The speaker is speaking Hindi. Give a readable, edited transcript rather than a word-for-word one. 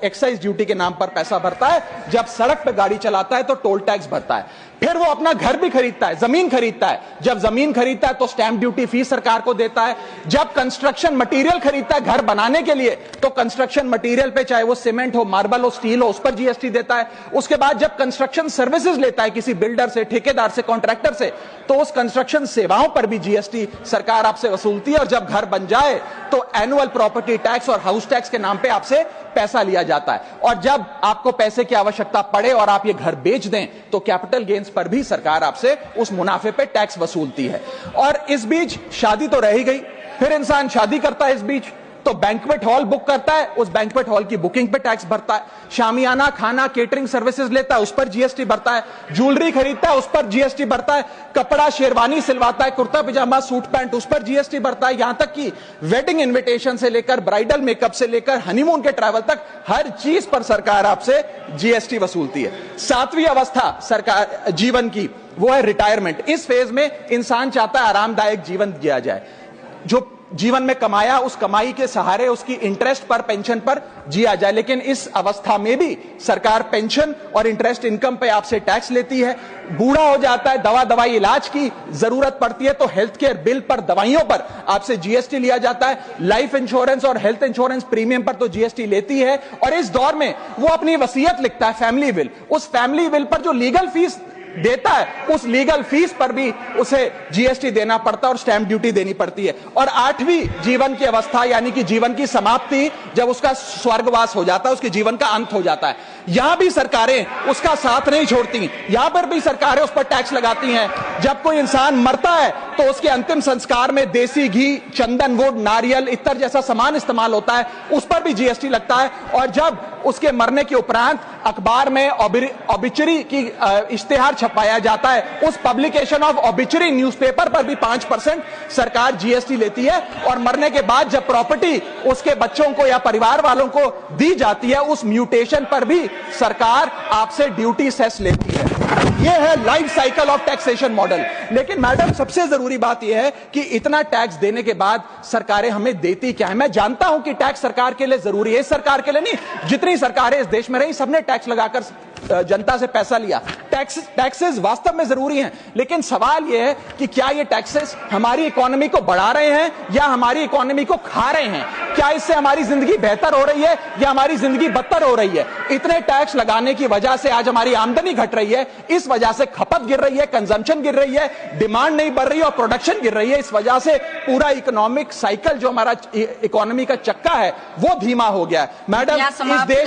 एक्साइज ड्यूटी के नाम पर पैसा भरता है, जब सड़क पे गाड़ी चलाता है तो टोल टैक्स भरता है, फिर वो अपना घर भी खरीदता है, जमीन खरीदता है, जब जमीन खरीदता है तो स्टैंप ड्यूटी फीस सरकार को देता है, जब कंस्ट्रक्शन मटेरियल खरीदता है घर बनाने के लिए तो कंस्ट्रक्शन मटेरियल पे चाहे वो सीमेंट हो, मार्बल हो, स्टील हो, उस पर जीएसटी देता है। उसके बाद जब कंस्ट्रक्शन सर्विसेज लेता है किसी बिल्डर से, ठेकेदार से, कॉन्ट्रैक्टर से, तो उस कंस्ट्रक्शन सेवाओं पर भी जीएसटी सरकार आपसे वसूलती है। और जब घर बन जाए तो एनुअल प्रॉपर्टी टैक्स और हाउस टैक्स के नाम पे आपसे पैसा लिया जाता है। और जब आपको पैसे की आवश्यकता पड़े और आप ये घर बेच दें तो कैपिटल गेन्स पर भी सरकार आपसे उस मुनाफे पे टैक्स वसूलती है। और इस बीच शादी तो रह ही गई, फिर इंसान शादी करता है, इस बीच तो बैंक्वेट हॉल बुक करता है, उस बैंक्वेट हॉल की बुकिंग पे टैक्स भरता है, शामियाना, खाना, केटरिंग सर्विसेज लेता है, उस पर जीएसटी भरता है, ज्वेलरी खरीदता है, उस पर जीएसटी भरता है, कपड़ा शेरवानी सिलवाता है, कुर्ता पजामा, सूट पैंट, उस पर जीएसटी भरता है, यहां तक कि वेडिंग इनविटेशन से लेकर ब्राइडल मेकअप से लेकर हनीमून के ट्रैवल तक हर चीज पर सरकार आपसे जीएसटी वसूलती है। सातवीं अवस्था सरकार जीवन की वो है रिटायरमेंट। इस फेज में इंसान चाहता है आरामदायक जीवन जिया जाए, जो जीवन में कमाया उस कमाई के सहारे उसकी इंटरेस्ट पर, पेंशन पर जिया जाए। लेकिन इस अवस्था में भी सरकार पेंशन और इंटरेस्ट इनकम पे आपसे टैक्स लेती है। बूढ़ा हो जाता है, दवाई इलाज की जरूरत पड़ती है तो हेल्थ केयर बिल पर, दवाइयों पर आपसे जीएसटी लिया जाता है। लाइफ इंश्योरेंस और हेल्थ इंश्योरेंस प्रीमियम पर तो जीएसटी लेती है। और इस दौर में वो अपनी वसीयत लिखता है, फैमिली विल, उस फैमिली विल पर जो लीगल फीस देता है उस लीगल फीस पर भी उसे जीएसटी देना पड़ता है और स्टैंप ड्यूटी देनी पड़ती है। और आठवीं जीवन की अवस्था यानी कि जीवन की समाप्ति, जब उसका स्वर्गवास हो जाता है, उसके जीवन का अंत हो जाता है, यहां भी सरकारें उसका साथ नहीं छोड़ती, यहां पर भी सरकारें उस पर टैक्स लगाती हैं। जब कोई इंसान मरता है तो उसके अंतिम संस्कार में देसी घी, चंदन, वुड, नारियल, इत्तर जैसा सामान इस्तेमाल होता है, उस पर भी जीएसटी लगता है। और जब उसके मरने के उपरांत अखबार में ऑबिचरी की इश्तेहार छपाया जाता है, उस पब्लिकेशन ऑफ ऑबिचरी न्यूज़पेपर पर भी 5% सरकार जीएसटी लेती है। और मरने के बाद जब प्रॉपर्टी उसके बच्चों को या परिवार वालों को दी जाती है, उस म्यूटेशन पर भी सरकार आपसे ड्यूटी सेस लेती है। यह है life cycle of taxation model. लेकिन मैडम, सबसे जरूरी बात यह है कि इतना टैक्स देने के बाद सरकारें हमें देती क्या है। मैं जानता हूं कि टैक्स सरकार के लिए जरूरी है, इस सरकार के लिए नहीं, जितनी सरकारें इस देश में रही सबने टैक्स लगाकर जनता से पैसा लिया। टैक्सेस वास्तव में जरूरी हैं, लेकिन सवाल यह है कि क्या ये टैक्सेस हमारी इकोनॉमी को बढ़ा रहे हैं या हमारी इकोनॉमी को खा रहे हैं? क्या इससे हमारी जिंदगी बेहतर हो रही है या हमारी जिंदगी बदतर हो रही है? इतने टैक्स लगाने की वजह से आज हमारी आमदनी घट रही है, इस वजह से खपत गिर रही है, कंजम्पशन गिर रही है, डिमांड नहीं बढ़ रही है और प्रोडक्शन गिर रही है। इस वजह से पूरा इकोनॉमिक साइकिल, जो हमारा इकोनॉमी का चक्का है, वो धीमा हो गया है। मैडम, इस देश